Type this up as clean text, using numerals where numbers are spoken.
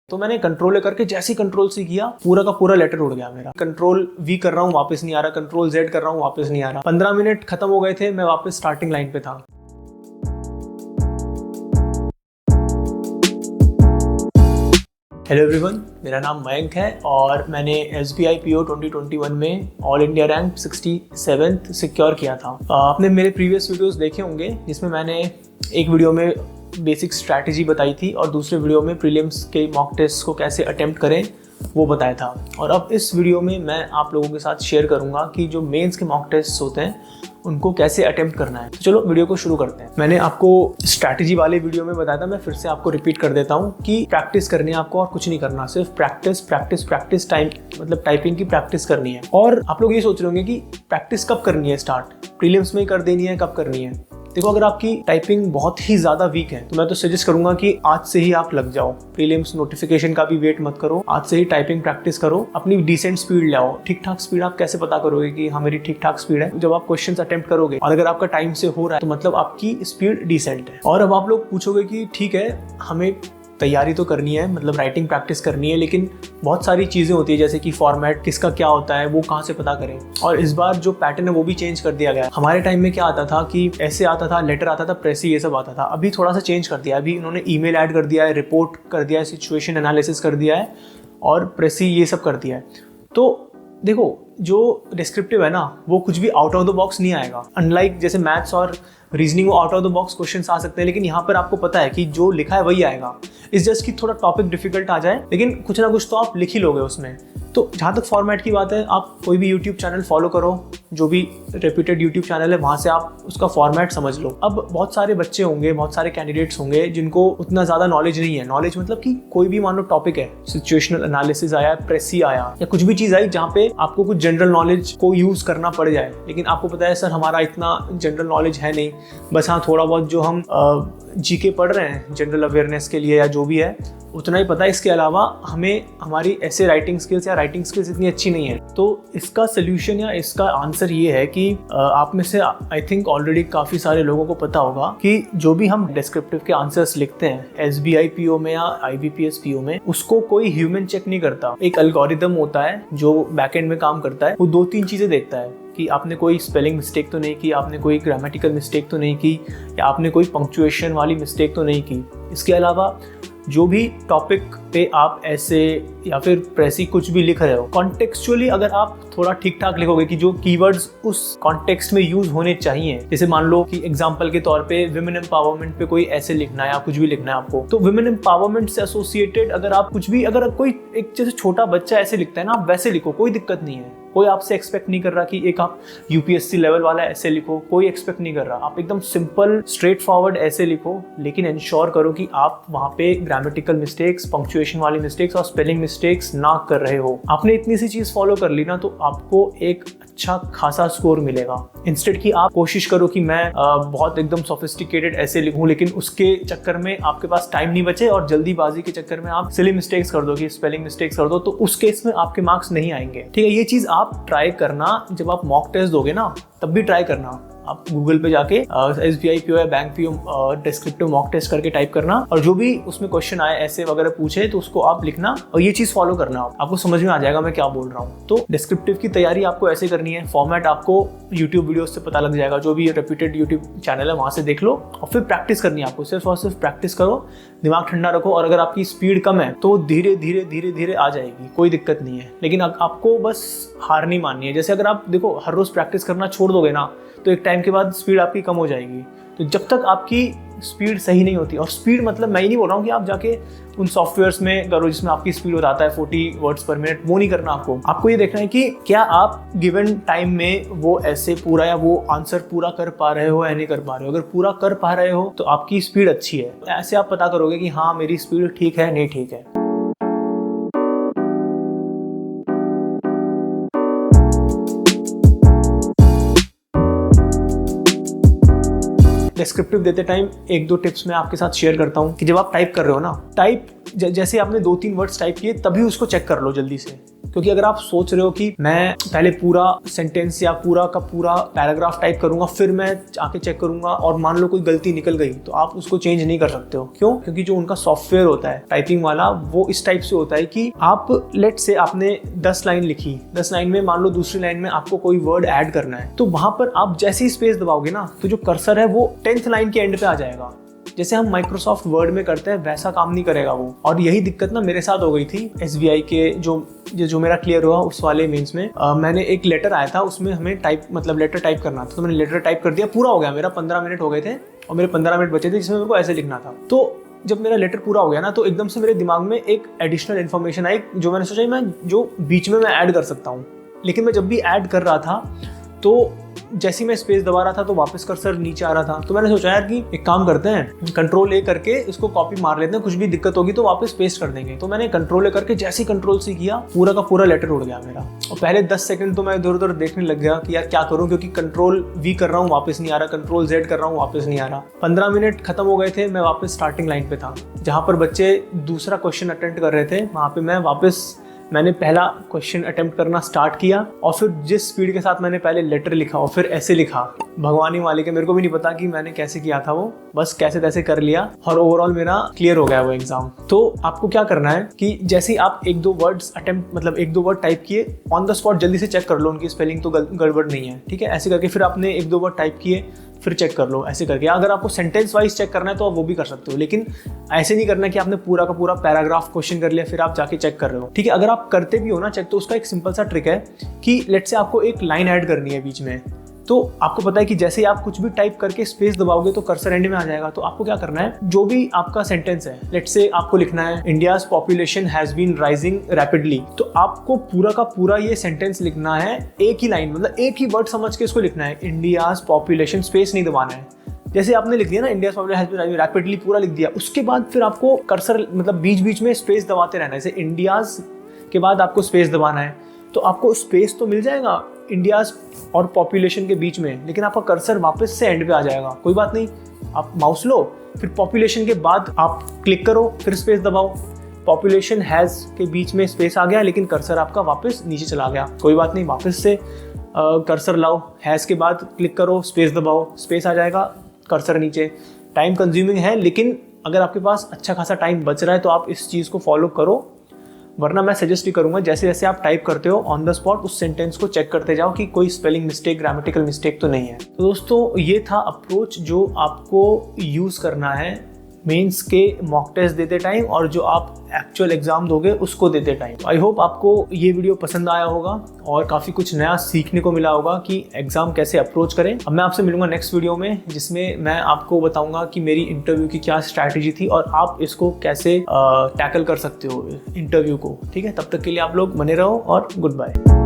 तो मैंने कंट्रोल करके जैसे कंट्रोल सी किया पूरा का पूरा लेटर उड़ गया मेरा। कंट्रोल वी कर रहा हूँ वापस नहीं आ रहा, कंट्रोल जेड कर रहा हूँ वापस नहीं आ रहा। 15 मिनट खत्म हो गए थे, मैं वापस स्टार्टिंग लाइन पे था। हेलो एवरीवन, मेरा नाम मयंक है और मैंने SBI PO 2021 में all India rank 67th secure किया था। आपने मेरे प्रीवियस वीडियोस देखे होंगे जिसमें मैंने एक वीडियो में बेसिक स्ट्रैटेजी बताई थी और दूसरे वीडियो में प्रीलिम्स के मॉक टेस्ट को कैसे अटेम्प्ट करें वो बताया था। और अब इस वीडियो में मैं आप लोगों के साथ शेयर करूंगा कि जो मेंस के मॉक टेस्ट होते हैं उनको कैसे अटेम्प्ट करना है। तो चलो वीडियो को शुरू करते हैं। मैंने आपको स्ट्रैटेजी वाले वीडियो में बताया था, मैं फिर से आपको रिपीट कर देता हूँ कि प्रैक्टिस करनी है आपको और कुछ नहीं करना, सिर्फ प्रैक्टिस प्रैक्टिस प्रैक्टिस टाइपिंग की प्रैक्टिस करनी है। और आप लोग ये सोच रहे होंगे कि प्रैक्टिस कब करनी है स्टार्ट, प्रीलिम्स में ही कर देनी है, कब करनी है। देखो, अगर आपकी टाइपिंग बहुत ही ज़्यादा वीक है तो मैं तो सजेस्ट करूंगा कि आज से ही आप लग जाओ। प्रीलिम्स नोटिफिकेशन का भी वेट मत करो, आज से ही टाइपिंग प्रैक्टिस करो, अपनी डिसेंट स्पीड लाओ। ठीक ठाक स्पीड आप कैसे पता करोगे कि हाँ मेरी ठीक ठाक स्पीड है? जब आप क्वेश्चंस अटेम्प्ट करोगे और अगर आपका टाइम से हो रहा है तो मतलब आपकी स्पीड डिसेंट है। और अब आप लोग पूछोगे कि ठीक है, हमें तैयारी तो करनी है, मतलब राइटिंग प्रैक्टिस करनी है, लेकिन बहुत सारी चीज़ें होती है जैसे कि फॉर्मेट किसका क्या होता है वो कहाँ से पता करें। और इस बार जो पैटर्न है वो भी चेंज कर दिया गया है। हमारे टाइम में क्या आता था कि ऐसे आता था, लेटर आता था, प्रेसी, ये सब आता था। अभी थोड़ा सा चेंज कर दिया है, अभी इन्होंने ईमेल ऐड कर दिया है, रिपोर्ट कर दिया है, सिचुएशन एनालिसिस कर दिया है और प्रेसी ये सब कर दिया है। तो देखो, जो डिस्क्रिप्टिव है ना वो कुछ भी आउट ऑफ द बॉक्स नहीं आएगा। अनलाइक जैसे मैथ्स और रीजनिंग वो out of the box questions आ सकते हैं, लेकिन यहाँ पर आपको पता है कि जो लिखा है वही आएगा। इस जस्ट कि थोड़ा टॉपिक डिफिकल्ट आ जाए, लेकिन कुछ ना कुछ तो आप लिख ही लोगे उसमें। तो जहाँ तक फॉर्मेट की बात है, आप कोई भी यूट्यूब चैनल फॉलो करो, जो भी रेप्यूटेड यूट्यूब चैनल है वहाँ से आप उसका फॉर्मेट समझ लो। अब बहुत सारे बच्चे होंगे, बहुत सारे कैंडिडेट्स होंगे जिनको उतना ज़्यादा नॉलेज नहीं है। नॉलेज मतलब कि कोई भी मान लो टॉपिक है, सिचुएशनल एनालिसिस आया, प्रेसी आया या कुछ भी चीज़ आई जहाँ पे आपको कुछ जनरल नॉलेज को यूज़ करना पड़ जाए, लेकिन आपको पता है सर हमारा इतना जनरल नॉलेज है नहीं, बस हाँ थोड़ा बहुत जो हम जीके पढ़ रहे हैं जनरल अवेयरनेस के लिए या जो भी है उतना ही पता है। इसके अलावा हमें हमारी ऐसे राइटिंग स्किल्स या राइटिंग स्किल्स इतनी अच्छी नहीं है। तो इसका सोल्यूशन या इसका आंसर ये है कि आप में से आई थिंक ऑलरेडी काफ़ी सारे लोगों को पता होगा कि जो भी हम डिस्क्रिप्टिव के आंसर्स लिखते हैं SBI PO में या IBPS PO में, उसको कोई ह्यूमन चेक नहीं करता। एक एल्गोरिदम होता है जो बैकएंड में काम करता है, वो 2-3 चीज़ें देखता है कि आपने कोई स्पेलिंग मिस्टेक तो नहीं की, आपने कोई ग्रामेटिकल मिस्टेक तो नहीं की, या आपने कोई पंक्चुएशन वाली मिस्टेक तो नहीं की। इसके अलावा जो भी टॉपिक पे आप ऐसे या फिर प्रेसी कुछ भी लिख रहे हो, कॉन्टेक्चुअली अगर आप थोड़ा ठीक ठाक लिखोगे कि जो कीवर्ड्स उस कॉन्टेक्स्ट में यूज होने चाहिए, जैसे मान लो कि एग्जांपल के तौर पे विमेन एम्पावरमेंट पे कोई ऐसे लिखना है या कुछ भी लिखना है आपको, तो विमेन एम्पावरमेंट से एसोसिएटेड अगर आप कुछ भी, अगर कोई एक जैसे छोटा बच्चा ऐसे लिखता है ना, आप वैसे लिखो, कोई दिक्कत नहीं है। कोई आपसे एक्सपेक्ट नहीं कर रहा कि एक आप UPSC लेवल वाला ऐसे लिखो, कोई एक्सपेक्ट नहीं कर रहा। आप एकदम सिंपल स्ट्रेट फॉरवर्ड ऐसे लिखो, लेकिन इंश्योर करो कि आप वहाँ पे ग्रामेटिकल मिस्टेक्स, पंक्चुएशन वाली मिस्टेक्स और स्पेलिंग मिस्टेक्स ना कर रहे हो। आपने इतनी सी चीज़ फॉलो कर ली ना तो आपको एक अच्छा खासा स्कोर मिलेगा। इंस्टेड कि आप कोशिश करो कि मैं बहुत एकदम सोफिस्टिकेटेड ऐसे लिखूं, लेकिन उसके चक्कर में आपके पास टाइम नहीं बचे और जल्दीबाजी के चक्कर में आप सिली मिस्टेक्स कर दो, कि स्पेलिंग मिस्टेक्स कर दो, तो उस केस में आपके मार्क्स नहीं आएंगे। ठीक है, ये चीज़ आप ट्राई करना, जब आप मॉक टेस्ट दोगे ना तब भी ट्राई करना। आप गूगल पे जाके SBI PO या bank PO descriptive mock test करके टाइप करना और जो भी उसमें क्वेश्चन आए ऐसे वगैरह पूछे तो उसको आप लिखना और ये चीज़ फॉलो करना। आपको समझ में आ जाएगा मैं क्या बोल रहा हूँ। तो डिस्क्रिप्टिव की तैयारी आपको ऐसे करनी है। फॉर्मेट आपको यूट्यूब वीडियोस से पता लग जाएगा, जो भी रेप्यूटेड यूट्यूब चैनल है वहाँ से देख लो और फिर प्रैक्टिस करनी है आपको। सिर्फ और सिर्फ प्रैक्टिस करो, दिमाग ठंडा रखो, और अगर आपकी स्पीड कम है तो धीरे धीरे धीरे धीरे आ जाएगी, कोई दिक्कत नहीं है। लेकिन आपको बस हार नहीं माननी है। जैसे अगर आप देखो हर रोज़ प्रैक्टिस करना छोड़ दोगे ना तो एक टाइम के बाद स्पीड आपकी कम हो जाएगी। तो जब तक आपकी स्पीड सही नहीं होती, और स्पीड मतलब मैं ही नहीं बोल रहा हूँ कि आप जाके उन सॉफ्टवेयर्स में करो जिसमें आपकी स्पीड बताता है 40 वर्ड्स पर मिनट, वो नहीं करना। आपको ये देखना है कि क्या आप गिवन टाइम में वो ऐसे पूरा या वो आंसर पूरा कर पा रहे हो या नहीं कर पा रहे हो। अगर पूरा कर पा रहे हो तो आपकी स्पीड अच्छी है। ऐसे आप पता करोगे कि हाँ मेरी स्पीड ठीक है नहीं ठीक है। डिस्क्रिप्टिव देते टाइम 1-2 टिप्स मैं आपके साथ शेयर करता हूँ कि जब आप टाइप कर रहे हो ना, जैसे आपने 2-3 वर्ड्स टाइप किए तभी उसको चेक कर लो जल्दी से। क्योंकि अगर आप सोच रहे हो कि मैं पहले पूरा सेंटेंस या पूरा का पूरा पैराग्राफ टाइप करूंगा फिर मैं आके चेक करूंगा और मान लो कोई गलती निकल गई, तो आप उसको चेंज नहीं कर सकते हो। क्यों? क्योंकि जो उनका सॉफ्टवेयर होता है टाइपिंग वाला, वो इस टाइप से होता है कि आप लेट से आपने 10 लाइन लिखी, 10 लाइन में मान लो दूसरी लाइन में आपको कोई वर्ड ऐड करना है, तो वहां पर आप जैसे ही स्पेस दबाओगे ना, तो जो कर्सर है वो 10th लाइन के एंड पे आ जाएगा। जैसे हम माइक्रोसॉफ्ट वर्ड में करते हैं वैसा काम नहीं करेगा वो। और यही दिक्कत ना मेरे साथ हो गई थी SBI के जो मेरा क्लियर हुआ उस वाले मेंस में। मैंने एक लेटर आया था, उसमें हमें लेटर टाइप करना था, तो मैंने लेटर टाइप कर दिया, पूरा हो गया मेरा, 15 मिनट हो गए थे और मेरे 15 मिनट बचे थे जिसमें मेरे को ऐसे लिखना था। तो जब मेरा लेटर पूरा हो गया ना, तो एकदम से मेरे दिमाग में एक एडिशनल इन्फॉर्मेशन आई जो मैंने सोचा मैं जो बीच में मैं ऐड कर सकता हूँ। लेकिन मैं जब भी ऐड कर रहा था तो जैसे ही मैं स्पेस दबा रहा था तो वापस कर्सर नीचे आ रहा था। तो मैंने सोचा यार कि एक काम करते हैं, कंट्रोल A करके इसको कॉपी मार लेते हैं, कुछ भी दिक्कत होगी तो वापस पेस्ट कर देंगे। तो मैंने कंट्रोल A करके जैसे ही कंट्रोल C किया, पूरा का पूरा लेटर उड़ गया मेरा। और पहले 10 सेकंड तो मैं इधर उधर देखने लग गया कि यार क्या करूं, क्योंकि कंट्रोल V कर रहा हूँ वापस नहीं आ रहा, कंट्रोल Z कर रहा हूँ वापस नहीं आ रहा। 15 मिनट खत्म हो गए थे, मैं वापस स्टार्टिंग लाइन पे था जहाँ पर बच्चे दूसरा क्वेश्चन अटेम्प्ट कर रहे थे। वहाँ पे मैंने पहला क्वेश्चन अटेम्प्ट करना स्टार्ट किया और फिर जिस स्पीड के साथ मैंने पहले लेटर लिखा और फिर ऐसे लिखा, भगवान ही मालिक है, मेरे को भी नहीं पता कि मैंने कैसे किया था वो, बस कैसे तैसे कर लिया और ओवरऑल मेरा क्लियर हो गया वो एग्जाम। तो आपको क्या करना है कि जैसे ही आप एक दो वर्ड टाइप किए, ऑन द स्पॉट जल्दी से चेक कर लो उनकी स्पेलिंग तो गड़बड़ नहीं है, ठीक है। ऐसे करके फिर आपने एक दो वर्ड टाइप किए, फिर चेक कर लो ऐसे करके। अगर आपको सेंटेंस वाइज चेक करना है तो आप वो भी कर सकते हो, लेकिन ऐसे नहीं करना कि आपने पूरा का पूरा पैराग्राफ क्वेश्चन कर लिया फिर आप जाके चेक कर रहे हो, ठीक है। अगर आप करते भी हो ना चेक, तो उसका एक सिंपल सा ट्रिक है कि लेट्स से आपको एक लाइन ऐड करनी है बीच में, तो आपको पता है कि जैसे ही आप कुछ भी टाइप करके स्पेस दबाओगे तो कर्सर एंड में आ जाएगा। तो आपको क्या करना है, जो भी आपका सेंटेंस है, लेट्स से आपको लिखना है India's population has been rising rapidly, तो आपको पूरा का पूरा ये सेंटेंस लिखना है एक ही लाइन, मतलब एक ही वर्ड समझ के इसको लिखना है, इंडियाज पॉपुलेशन, स्पेस नहीं दबाना है। जैसे आपने लिख दिया ना India's population has been rising rapidly, पूरा लिख दिया, उसके बाद फिर आपको कर्सर बीच बीच में स्पेस दबाते रहना है। जैसे इंडियाज के बाद आपको स्पेस दबाना है, तो आपको स्पेस तो मिल जाएगा इंडियाज और पॉपुलेशन के बीच में, लेकिन आपका कर्सर वापस से एंड पे आ जाएगा। कोई बात नहीं, आप माउस लो, फिर पॉपुलेशन के बाद आप क्लिक करो, फिर स्पेस दबाओ, पॉपुलेशन हैज के बीच में स्पेस आ गया लेकिन कर्सर आपका वापस नीचे चला गया। कोई बात नहीं, वापस से कर्सर लाओ, हैज के बाद क्लिक करो, स्पेस दबाओ, स्पेस आ जाएगा, कर्सर नीचे। टाइम कंज्यूमिंग है, लेकिन अगर आपके पास अच्छा खासा टाइम बच रहा है तो आप इस चीज़ को फॉलो करो। वरना मैं सजेस्ट ही करूंगा जैसे जैसे आप टाइप करते हो ऑन द स्पॉट उस सेंटेंस को चेक करते जाओ कि कोई स्पेलिंग मिस्टेक, ग्रामेटिकल मिस्टेक तो नहीं है। तो दोस्तों ये था अप्रोच जो आपको यूज़ करना है मेंस के मॉक टेस्ट देते टाइम और जो आप एक्चुअल एग्जाम दोगे उसको देते टाइम। आई होप आपको ये वीडियो पसंद आया होगा और काफ़ी कुछ नया सीखने को मिला होगा कि एग्जाम कैसे अप्रोच करें। अब मैं आपसे मिलूंगा नेक्स्ट वीडियो में, जिसमें मैं आपको बताऊंगा कि मेरी इंटरव्यू की क्या स्ट्रैटेजी थी और आप इसको कैसे टैकल कर सकते हो इंटरव्यू को, ठीक है। तब तक के लिए आप लोग बने रहो और गुड बाय।